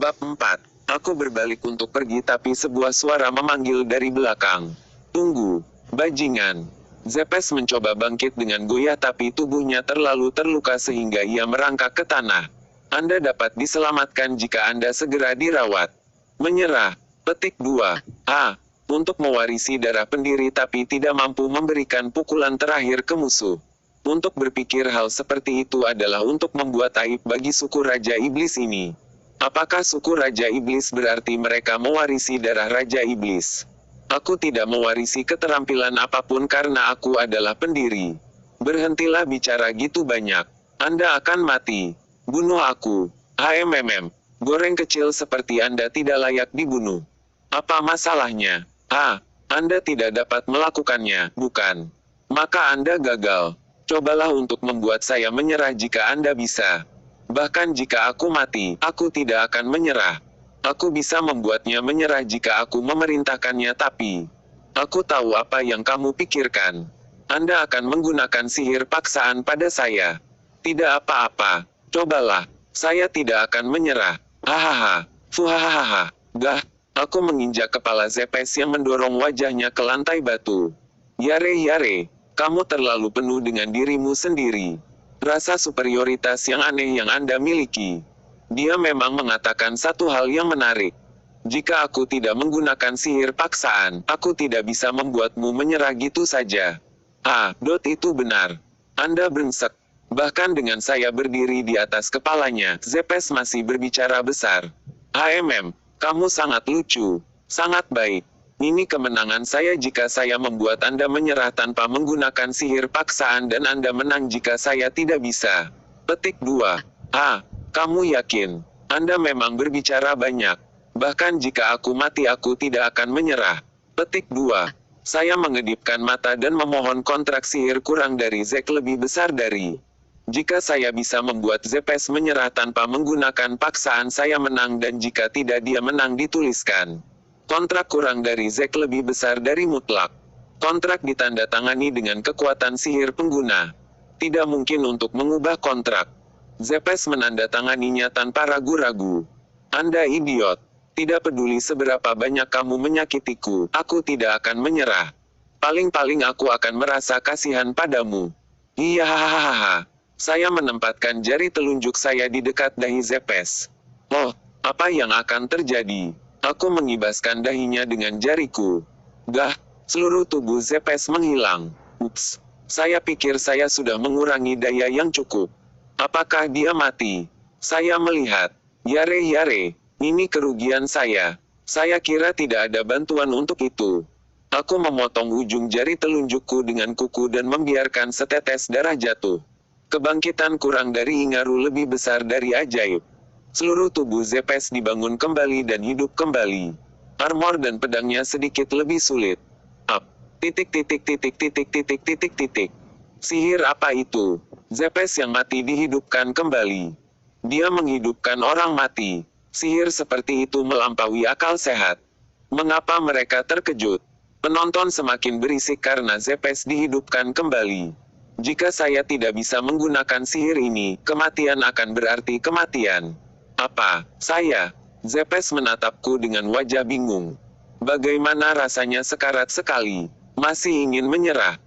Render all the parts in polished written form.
Bab 4. Aku berbalik untuk pergi tapi sebuah suara memanggil dari belakang. Tunggu, bajingan. Zepes mencoba bangkit dengan goyah tapi tubuhnya terlalu terluka sehingga ia merangkak ke tanah. Anda dapat diselamatkan jika Anda segera dirawat. Menyerah. Petik 2. A. Untuk mewarisi darah pendiri tapi tidak mampu memberikan pukulan terakhir ke musuh. Untuk berpikir hal seperti itu adalah untuk membuat aib bagi suku Raja Iblis ini. Apakah suku Raja Iblis berarti mereka mewarisi darah Raja Iblis? Aku tidak mewarisi keterampilan apapun karena aku adalah pendiri. Berhentilah bicara gitu banyak. Anda akan mati. Bunuh aku. Goreng kecil seperti Anda tidak layak dibunuh. Apa masalahnya? Anda tidak dapat melakukannya, bukan? Maka Anda gagal. Cobalah untuk membuat saya menyerah jika Anda bisa. Bahkan jika aku mati, aku tidak akan menyerah. Aku bisa membuatnya menyerah jika aku memerintahkannya tapi... Aku tahu apa yang kamu pikirkan. Anda akan menggunakan sihir paksaan pada saya. Tidak apa-apa. Cobalah. Saya tidak akan menyerah. Hahaha. Fuhahaha. Gah. Aku menginjak kepala Zepes yang mendorong wajahnya ke lantai batu. Yare. Kamu terlalu penuh dengan dirimu sendiri. Rasa superioritas yang aneh yang Anda miliki. Dia memang mengatakan satu hal yang menarik. Jika aku tidak menggunakan sihir paksaan, aku tidak bisa membuatmu menyerah gitu saja. Itu benar. Anda brengsek. Bahkan dengan saya berdiri di atas kepalanya, Zepes masih berbicara besar. Kamu sangat lucu. Sangat baik. Ini kemenangan saya jika saya membuat Anda menyerah tanpa menggunakan sihir paksaan dan Anda menang jika saya tidak bisa. Petik 2. Kamu yakin? Anda memang berbicara banyak. Bahkan jika aku mati aku tidak akan menyerah. Petik 2. Saya mengedipkan mata dan memohon kontrak sihir kurang dari Zek lebih besar dari. Jika saya bisa membuat Zepes menyerah tanpa menggunakan paksaan saya menang dan jika tidak dia menang dituliskan. Kontrak kurang dari Zek lebih besar dari mutlak. Kontrak ditandatangani dengan kekuatan sihir pengguna. Tidak mungkin untuk mengubah kontrak. Zepes menandatanganinya tanpa ragu-ragu. Anda idiot. Tidak peduli seberapa banyak kamu menyakitiku, aku tidak akan menyerah. Paling-paling aku akan merasa kasihan padamu. Hahaha. Saya menempatkan jari telunjuk saya di dekat dahi Zepes. Oh, apa yang akan terjadi? Aku mengibaskan dahinya dengan jariku. Gah, seluruh tubuh Zepes menghilang. Ups, saya pikir saya sudah mengurangi daya yang cukup. Apakah dia mati? Saya melihat. Yare, ini kerugian saya. Saya kira tidak ada bantuan untuk itu. Aku memotong ujung jari telunjukku dengan kuku dan membiarkan setetes darah jatuh. Kebangkitan kurang dari Ingaru lebih besar dari ajaib. Seluruh tubuh Zepes dibangun kembali dan hidup kembali. Armor dan pedangnya sedikit lebih sulit. Sihir apa itu? Zepes yang mati dihidupkan kembali. Dia menghidupkan orang mati. Sihir seperti itu melampaui akal sehat. Mengapa mereka terkejut? Penonton semakin berisik karena Zepes dihidupkan kembali. Jika saya tidak bisa menggunakan sihir ini, kematian akan berarti kematian. Apa? Saya? Zepes menatapku dengan wajah bingung. Bagaimana rasanya sekarat sekali? Masih ingin menyerah?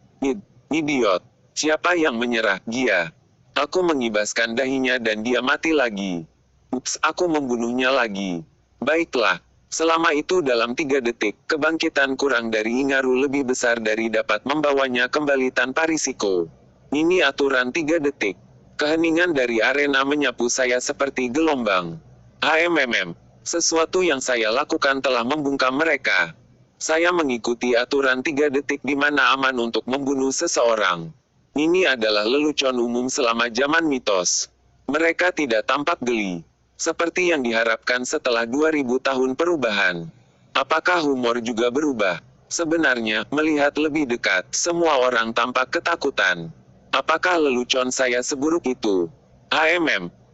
Idiot. Siapa yang menyerah? Dia. Aku mengibaskan dahinya dan dia mati lagi. Ups, aku membunuhnya lagi. Baiklah. Selama itu dalam 3 detik, kebangkitan kurang dari Ingaru lebih besar dari dapat membawanya kembali tanpa risiko. Ini aturan 3 detik. Keheningan dari arena menyapu saya seperti gelombang. Sesuatu yang saya lakukan telah membungkam mereka. Saya mengikuti aturan 3 detik di mana aman untuk membunuh seseorang. Ini adalah lelucon umum selama zaman mitos. Mereka tidak tampak geli. Seperti yang diharapkan setelah 2000 tahun perubahan. Apakah humor juga berubah? Sebenarnya, melihat lebih dekat, semua orang tampak ketakutan. Apakah lelucon saya seburuk itu?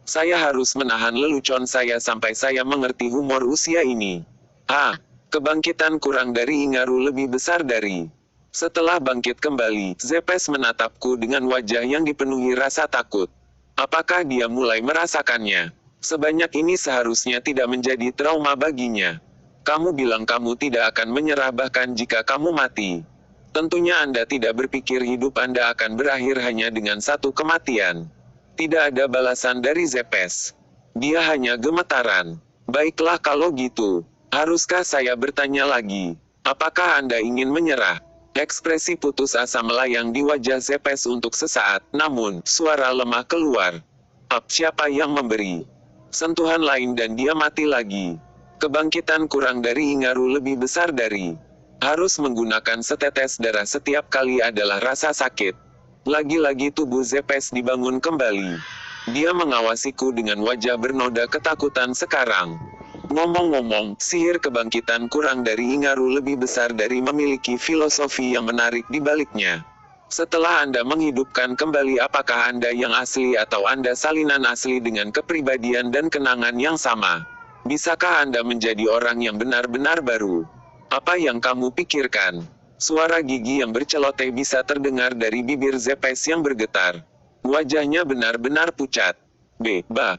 Saya harus menahan lelucon saya sampai saya mengerti humor usia ini. Kebangkitan kurang dari Ingaru lebih besar dari. Setelah bangkit kembali, Zepes menatapku dengan wajah yang dipenuhi rasa takut. Apakah dia mulai merasakannya? Sebanyak ini seharusnya tidak menjadi trauma baginya. Kamu bilang kamu tidak akan menyerah bahkan jika kamu mati. Tentunya Anda tidak berpikir hidup Anda akan berakhir hanya dengan satu kematian. Tidak ada balasan dari Zepes. Dia hanya gemetaran. Baiklah kalau gitu. Haruskah saya bertanya lagi? Apakah Anda ingin menyerah? Ekspresi putus asa melayang di wajah Zepes untuk sesaat, namun, suara lemah keluar. Siapa yang memberi sentuhan lain dan dia mati lagi. Kebangkitan kurang dari Ingaru lebih besar dari harus menggunakan setetes darah setiap kali adalah rasa sakit. Lagi-lagi tubuh Zepes dibangun kembali. Dia mengawasiku dengan wajah bernoda ketakutan sekarang. Ngomong-ngomong, sihir kebangkitan kurang dari Ingaru lebih besar dari memiliki filosofi yang menarik di baliknya. Setelah Anda menghidupkan kembali, apakah Anda yang asli atau Anda salinan asli dengan kepribadian dan kenangan yang sama? Bisakah Anda menjadi orang yang benar-benar baru? Apa yang kamu pikirkan? Suara gigi yang berceloteh bisa terdengar dari bibir Zepes yang bergetar. Wajahnya benar-benar pucat.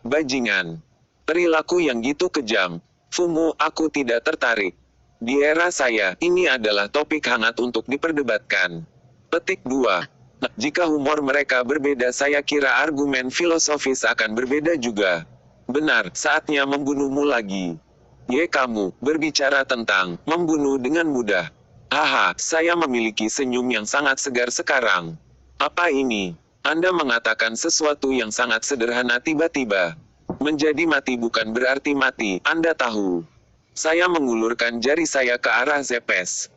Bajingan. Perilaku yang gitu kejam. Fumu, aku tidak tertarik. Di era saya, ini adalah topik hangat untuk diperdebatkan. Petik 2. Jika humor mereka berbeda, saya kira argumen filosofis akan berbeda juga. Benar, saatnya membunuhmu lagi. Kamu, berbicara tentang membunuh dengan mudah. Haha, saya memiliki senyum yang sangat segar sekarang. Apa ini? Anda mengatakan sesuatu yang sangat sederhana tiba-tiba. Menjadi mati bukan berarti mati, Anda tahu. Saya mengulurkan jari saya ke arah Zepes.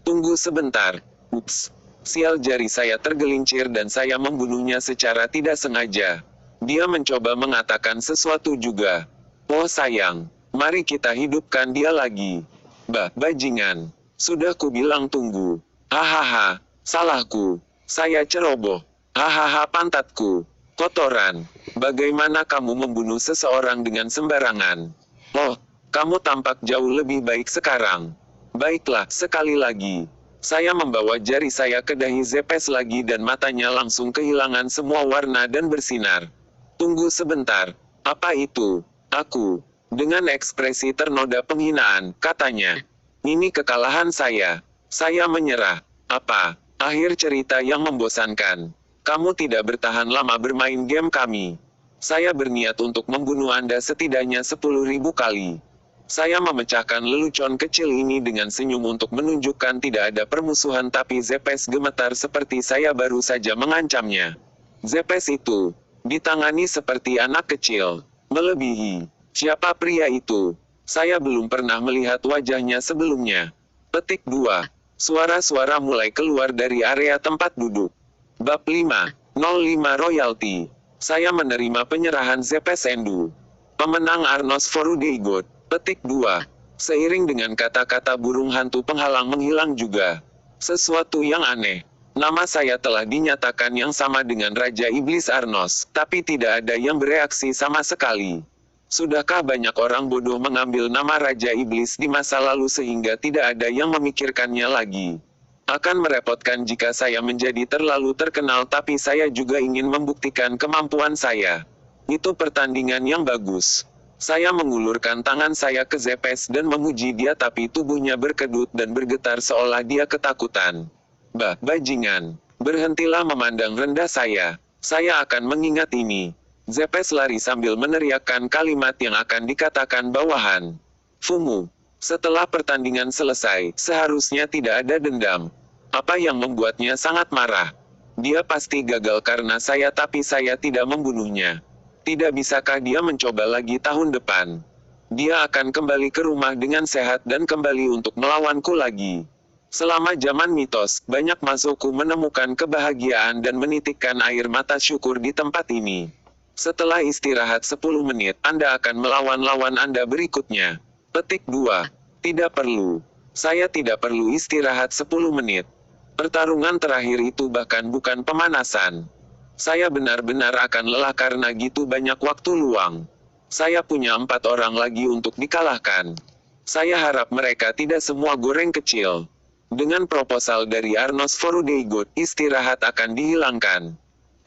Tunggu sebentar. Ups. Sial, jari saya tergelincir dan saya membunuhnya secara tidak sengaja. Dia mencoba mengatakan sesuatu juga. Oh sayang, mari kita hidupkan dia lagi. Bajingan. Sudah ku bilang tunggu. Hahaha, salahku. Saya ceroboh. Hahaha, pantatku. Kotoran. Bagaimana kamu membunuh seseorang dengan sembarangan? Oh, kamu tampak jauh lebih baik sekarang. Baiklah, sekali lagi. Saya membawa jari saya ke dahi Zepes lagi dan matanya langsung kehilangan semua warna dan bersinar. Tunggu sebentar. Apa itu? Aku. Dengan ekspresi ternoda penghinaan, katanya. Ini kekalahan saya. Saya menyerah. Apa? Akhir cerita yang membosankan. Kamu tidak bertahan lama bermain game kami. Saya berniat untuk membunuh Anda setidaknya 10.000 kali. Saya memecahkan lelucon kecil ini dengan senyum untuk menunjukkan tidak ada permusuhan, tapi Zepes gemetar seperti saya baru saja mengancamnya. Zepes itu ditangani seperti anak kecil. Melebihi. Siapa pria itu? Saya belum pernah melihat wajahnya sebelumnya. Petik 2. Suara-suara mulai keluar dari area tempat duduk. Bab 5. 05 Royalty. Saya menerima penyerahan Zepes Endu. Pemenang Arnos Forudeigot. Petik 2. Seiring dengan kata-kata burung hantu penghalang menghilang juga. Sesuatu yang aneh. Nama saya telah dinyatakan yang sama dengan Raja Iblis Arnos, tapi tidak ada yang bereaksi sama sekali. Sudahkah banyak orang bodoh mengambil nama Raja Iblis di masa lalu sehingga tidak ada yang memikirkannya lagi? Akan merepotkan jika saya menjadi terlalu terkenal, tapi saya juga ingin membuktikan kemampuan saya. Itu pertandingan yang bagus. Saya mengulurkan tangan saya ke Zepes dan memuji dia, tapi tubuhnya berkedut dan bergetar seolah dia ketakutan. Bajingan. Berhentilah memandang rendah saya. Saya akan mengingat ini. Zepes lari sambil meneriakkan kalimat yang akan dikatakan bawahan. Fumu. Setelah pertandingan selesai, seharusnya tidak ada dendam. Apa yang membuatnya sangat marah? Dia pasti gagal karena saya, tapi saya tidak membunuhnya. Tidak bisakah dia mencoba lagi tahun depan? Dia akan kembali ke rumah dengan sehat dan kembali untuk melawanku lagi. Selama zaman mitos, banyak makhlukku menemukan kebahagiaan dan menitikkan air mata syukur di tempat ini. Setelah istirahat 10 menit, Anda akan melawan lawan Anda berikutnya. Petik 2. Tidak perlu. Saya tidak perlu istirahat 10 menit. Pertarungan terakhir itu bahkan bukan pemanasan. Saya benar-benar akan lelah karena gitu banyak waktu luang. Saya punya 4 orang lagi untuk dikalahkan. Saya harap mereka tidak semua goreng kecil. Dengan proposal dari Arnos Forudeigot, istirahat akan dihilangkan.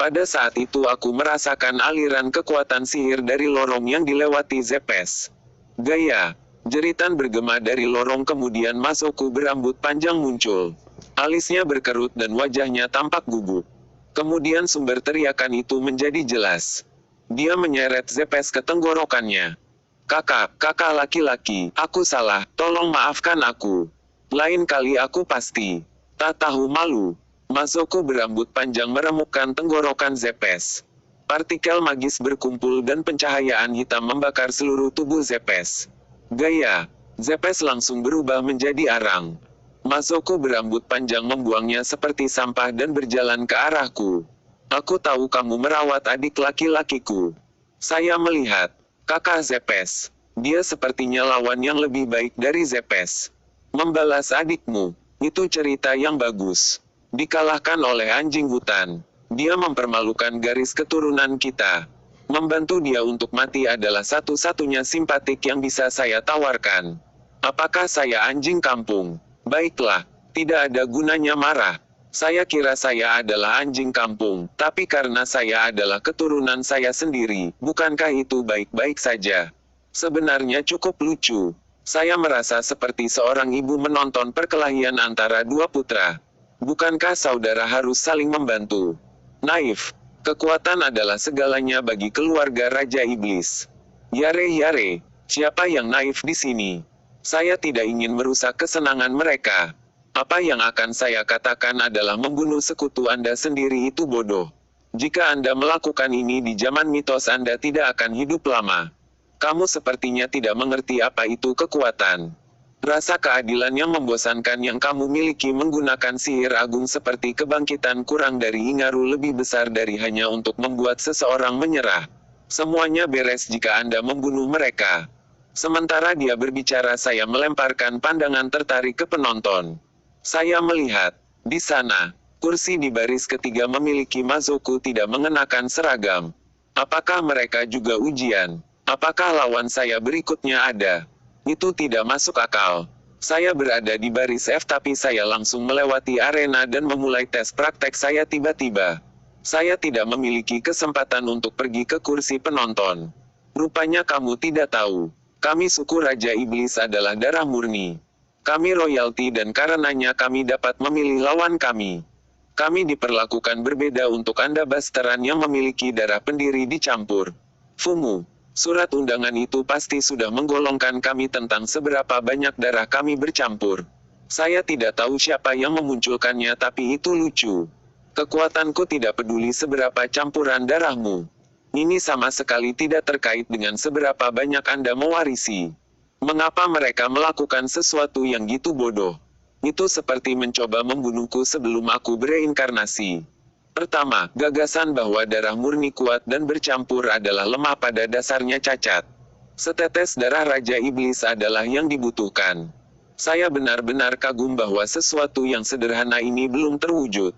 Pada saat itu aku merasakan aliran kekuatan sihir dari lorong yang dilewati Zepes. Gaya! Jeritan bergema dari lorong, kemudian Mazoku berambut panjang muncul. Alisnya berkerut dan wajahnya tampak gugup. Kemudian sumber teriakan itu menjadi jelas. Dia menyeret Zepes ke tenggorokannya. Kakak laki-laki, aku salah, tolong maafkan aku. Lain kali aku pasti. Tak tahu malu. Mazoku berambut panjang meremukkan tenggorokan Zepes. Partikel magis berkumpul dan pencahayaan hitam membakar seluruh tubuh Zepes. Gaya! Zepes langsung berubah menjadi arang. Mazoku berambut panjang membuangnya seperti sampah dan berjalan ke arahku. Aku tahu kamu merawat adik laki-lakiku. Saya melihat. Kakak Zepes. Dia sepertinya lawan yang lebih baik dari Zepes. Membalas adikmu. Itu cerita yang bagus. Dikalahkan oleh anjing hutan. Dia mempermalukan garis keturunan kita. Membantu dia untuk mati adalah satu-satunya simpatik yang bisa saya tawarkan. Apakah saya anjing kampung? Baiklah, tidak ada gunanya marah. Saya kira saya adalah anjing kampung, tapi karena saya adalah keturunan saya sendiri, bukankah itu baik-baik saja? Sebenarnya cukup lucu. Saya merasa seperti seorang ibu menonton perkelahian antara dua putra. Bukankah saudara harus saling membantu? Naif. Kekuatan adalah segalanya bagi keluarga Raja Iblis. Yare, siapa yang naif di sini? Saya tidak ingin merusak kesenangan mereka. Apa yang akan saya katakan adalah membunuh sekutu Anda sendiri itu bodoh. Jika Anda melakukan ini di zaman mitos, Anda tidak akan hidup lama. Kamu sepertinya tidak mengerti apa itu kekuatan. Rasa keadilan yang membosankan yang kamu miliki menggunakan sihir agung seperti kebangkitan kurang dari Ingaru lebih besar dari hanya untuk membuat seseorang menyerah. Semuanya beres jika Anda membunuh mereka. Sementara dia berbicara, saya melemparkan pandangan tertarik ke penonton. Saya melihat, di sana, kursi di baris ketiga memiliki Mazoku tidak mengenakan seragam. Apakah mereka juga ujian? Apakah lawan saya berikutnya ada? Itu tidak masuk akal. Saya berada di baris F tapi saya langsung melewati arena dan memulai tes praktek saya tiba-tiba. Saya tidak memiliki kesempatan untuk pergi ke kursi penonton. Rupanya kamu tidak tahu. Kami suku Raja Iblis adalah darah murni. Kami royalti dan karenanya kami dapat memilih lawan kami. Kami diperlakukan berbeda untuk Anda Basteran yang memiliki darah pendiri dicampur. Fumu. Surat undangan itu pasti sudah menggolongkan kami tentang seberapa banyak darah kami bercampur. Saya tidak tahu siapa yang memunculkannya tapi itu lucu. Kekuatanku tidak peduli seberapa campuran darahmu. Ini sama sekali tidak terkait dengan seberapa banyak Anda mewarisi. Mengapa mereka melakukan sesuatu yang gitu bodoh? Itu seperti mencoba membunuhku sebelum aku bereinkarnasi. Pertama, gagasan bahwa darah murni kuat dan bercampur adalah lemah pada dasarnya cacat. Setetes darah Raja Iblis adalah yang dibutuhkan. Saya benar-benar kagum bahwa sesuatu yang sederhana ini belum terwujud.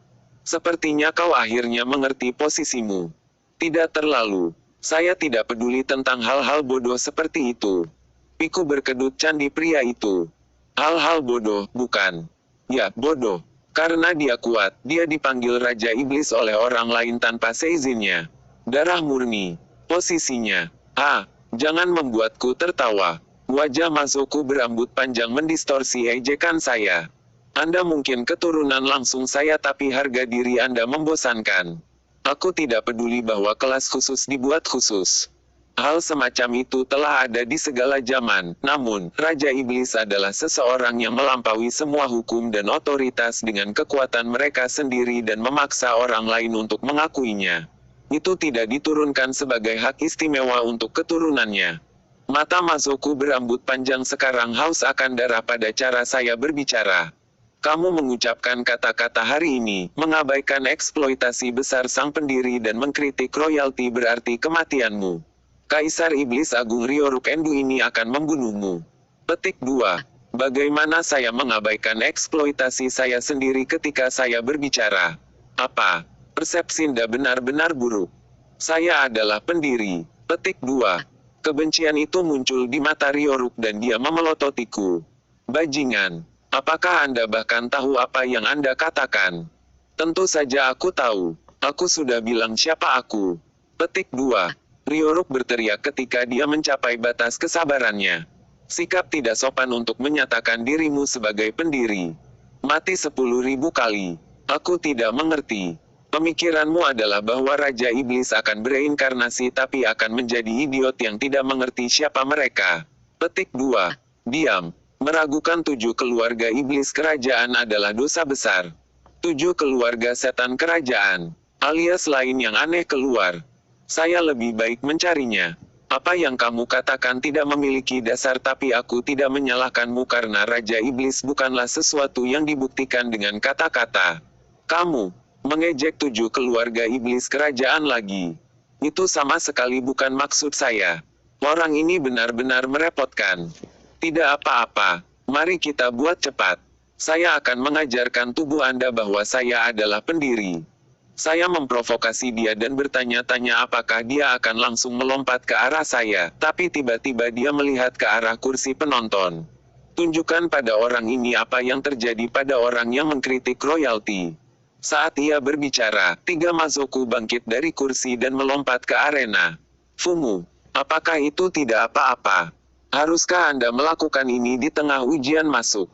Sepertinya kau akhirnya mengerti posisimu. Tidak terlalu. Saya tidak peduli tentang hal-hal bodoh seperti itu. Piku berkedut candi pria itu. Hal-hal bodoh, bukan? Ya, bodoh. Karena dia kuat, dia dipanggil Raja Iblis oleh orang lain tanpa seizinnya. Darah murni. Posisinya. Jangan membuatku tertawa. Wajah Mazoku berambut panjang mendistorsi ejekan saya. Anda mungkin keturunan langsung saya tapi harga diri Anda membosankan. Aku tidak peduli bahwa kelas khusus dibuat khusus. Hal semacam itu telah ada di segala zaman, namun, Raja Iblis adalah seseorang yang melampaui semua hukum dan otoritas dengan kekuatan mereka sendiri dan memaksa orang lain untuk mengakuinya. Itu tidak diturunkan sebagai hak istimewa untuk keturunannya. Mata Mazoku berambut panjang sekarang haus akan darah pada cara saya berbicara. Kamu mengucapkan kata-kata hari ini, mengabaikan eksploitasi besar sang pendiri dan mengkritik royalti berarti kematianmu. Kaisar Iblis Agung Ryoruk Endu ini akan membunuhmu. Petik 2. Bagaimana saya mengabaikan eksploitasi saya sendiri ketika saya berbicara? Apa? Persepsi Anda benar-benar buruk. Saya adalah pendiri. Petik 2. Kebencian itu muncul di mata Ryoruk dan dia memelototiku. Bajingan. Apakah Anda bahkan tahu apa yang Anda katakan? Tentu saja aku tahu. Aku sudah bilang siapa aku. Petik 2. Ryoruk berteriak ketika dia mencapai batas kesabarannya. Sikap tidak sopan untuk menyatakan dirimu sebagai pendiri. Mati 10.000 kali. Aku tidak mengerti. Pemikiranmu adalah bahwa Raja Iblis akan bereinkarnasi tapi akan menjadi idiot yang tidak mengerti siapa mereka. Petik 2. Diam. Meragukan 7 keluarga iblis kerajaan adalah dosa besar. 7 keluarga setan kerajaan, alias lain yang aneh keluar. Saya lebih baik mencarinya. Apa yang kamu katakan tidak memiliki dasar tapi aku tidak menyalahkanmu karena Raja Iblis bukanlah sesuatu yang dibuktikan dengan kata-kata. Kamu mengejek 7 keluarga iblis kerajaan lagi. Itu sama sekali bukan maksud saya. Orang ini benar-benar merepotkan. Tidak apa-apa, mari kita buat cepat. Saya akan mengajarkan tubuh Anda bahwa saya adalah pendiri. Saya memprovokasi dia dan bertanya-tanya apakah dia akan langsung melompat ke arah saya, tapi tiba-tiba dia melihat ke arah kursi penonton. Tunjukkan pada orang ini apa yang terjadi pada orang yang mengkritik royalti. Saat ia berbicara, 3 Mazoku bangkit dari kursi dan melompat ke arena. Fumu, apakah itu tidak apa-apa? Haruskah Anda melakukan ini di tengah ujian masuk?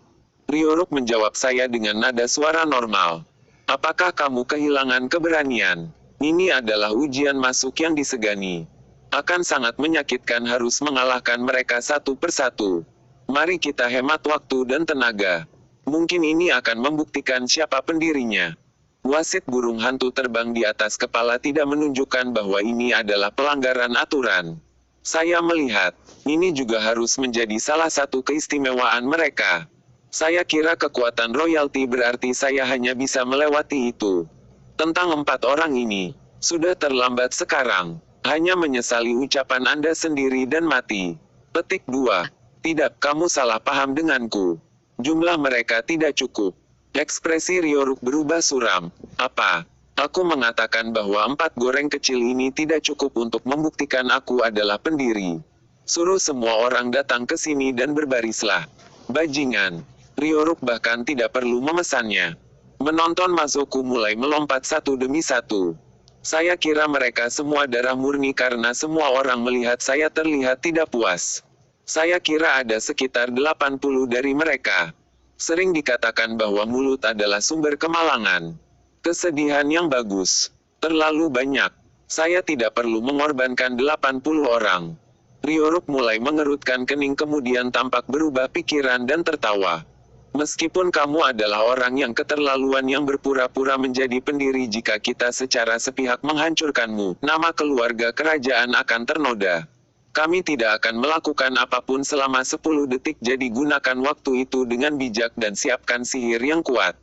Ryoruk menjawab saya dengan nada suara normal. Apakah kamu kehilangan keberanian? Ini adalah ujian masuk yang disegani. Akan sangat menyakitkan harus mengalahkan mereka satu persatu. Mari kita hemat waktu dan tenaga. Mungkin ini akan membuktikan siapa pendirinya. Wasit burung hantu terbang di atas kepala tidak menunjukkan bahwa ini adalah pelanggaran aturan. Saya melihat, ini juga harus menjadi salah satu keistimewaan mereka. Saya kira kekuatan royalti berarti saya hanya bisa melewati itu. Tentang 4 orang ini, sudah terlambat sekarang. Hanya menyesali ucapan Anda sendiri dan mati. Petik 2. Tidak, kamu salah paham denganku. Jumlah mereka tidak cukup. Ekspresi Ryoruk berubah suram. Apa? Aku mengatakan bahwa 4 goreng kecil ini tidak cukup untuk membuktikan aku adalah pendiri. Suruh semua orang datang ke sini dan berbarislah. Bajingan. Ryoruk bahkan tidak perlu memesannya. Menonton Mazoku mulai melompat satu demi satu. Saya kira mereka semua darah murni karena semua orang melihat saya terlihat tidak puas. Saya kira ada sekitar 80 dari mereka. Sering dikatakan bahwa mulut adalah sumber kemalangan. Kesedihan yang bagus. Terlalu banyak. Saya tidak perlu mengorbankan 80 orang. Ryoruk mulai mengerutkan kening kemudian tampak berubah pikiran dan tertawa. Meskipun kamu adalah orang yang keterlaluan yang berpura-pura menjadi pendiri jika kita secara sepihak menghancurkanmu, nama keluarga kerajaan akan ternoda. Kami tidak akan melakukan apapun selama 10 detik jadi gunakan waktu itu dengan bijak dan siapkan sihir yang kuat.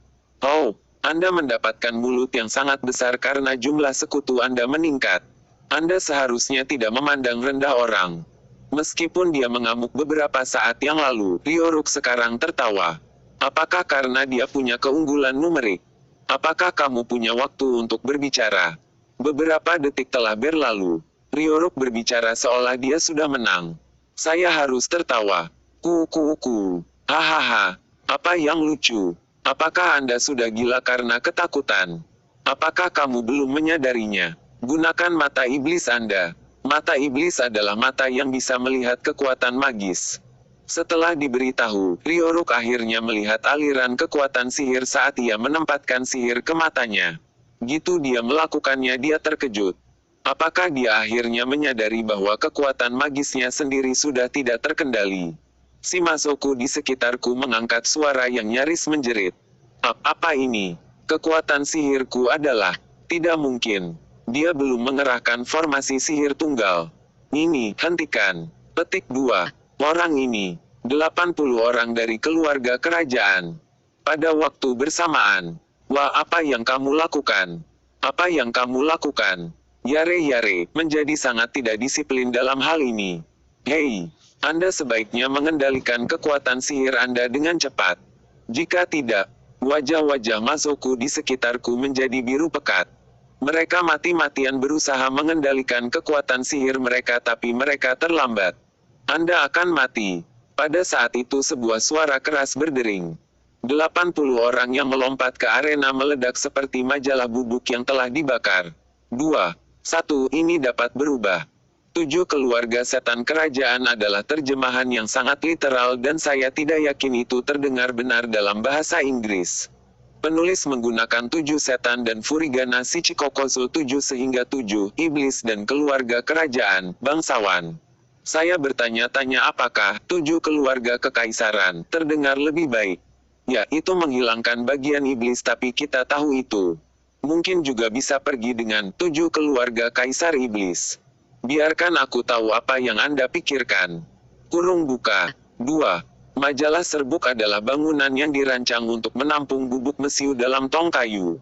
Oh, Anda mendapatkan mulut yang sangat besar karena jumlah sekutu Anda meningkat. Anda seharusnya tidak memandang rendah orang. Meskipun dia mengamuk beberapa saat yang lalu, Ryoruk sekarang tertawa. Apakah karena dia punya keunggulan numerik? Apakah kamu punya waktu untuk berbicara? Beberapa detik telah berlalu. Ryoruk berbicara seolah dia sudah menang. Saya harus tertawa. Hahaha. Apa yang lucu? Apakah Anda sudah gila karena ketakutan? Apakah kamu belum menyadarinya? Gunakan mata iblis Anda. Mata iblis adalah mata yang bisa melihat kekuatan magis. Setelah diberitahu, Ryoruk akhirnya melihat aliran kekuatan sihir saat ia menempatkan sihir ke matanya. Gitu dia melakukannya dia terkejut. Apakah dia akhirnya menyadari bahwa kekuatan magisnya sendiri sudah tidak terkendali? Si Mazoku di sekitarku mengangkat suara yang nyaris menjerit. Apa ini? Kekuatan sihirku adalah... Tidak mungkin. Dia belum mengerahkan formasi sihir tunggal. Ini, hentikan. Petik 2. Orang ini. 80 orang dari keluarga kerajaan. Pada waktu bersamaan. Wah, apa yang kamu lakukan? Apa yang kamu lakukan? Yare menjadi sangat tidak disiplin dalam hal ini. Hei, Anda sebaiknya mengendalikan kekuatan sihir Anda dengan cepat. Jika tidak, wajah-wajah Mazoku di sekitarku menjadi biru pekat. Mereka mati-matian berusaha mengendalikan kekuatan sihir mereka tapi mereka terlambat. Anda akan mati. Pada saat itu sebuah suara keras berdering. 80 orang yang melompat ke arena meledak seperti majalah bubuk yang telah dibakar. 2. 1. Ini dapat berubah. 7 keluarga setan kerajaan adalah terjemahan yang sangat literal dan saya tidak yakin itu terdengar benar dalam bahasa Inggris. Penulis menggunakan 7 setan dan furigana Shichikokuzo 7 sehingga 7 iblis dan keluarga kerajaan, bangsawan. Saya bertanya-tanya apakah 7 keluarga kekaisaran terdengar lebih baik. Ya, itu menghilangkan bagian iblis tapi kita tahu itu. Mungkin juga bisa pergi dengan 7 keluarga kaisar iblis. Biarkan aku tahu apa yang Anda pikirkan. Kurung buka. 2. Majalah serbuk adalah bangunan yang dirancang untuk menampung bubuk mesiu dalam tong kayu.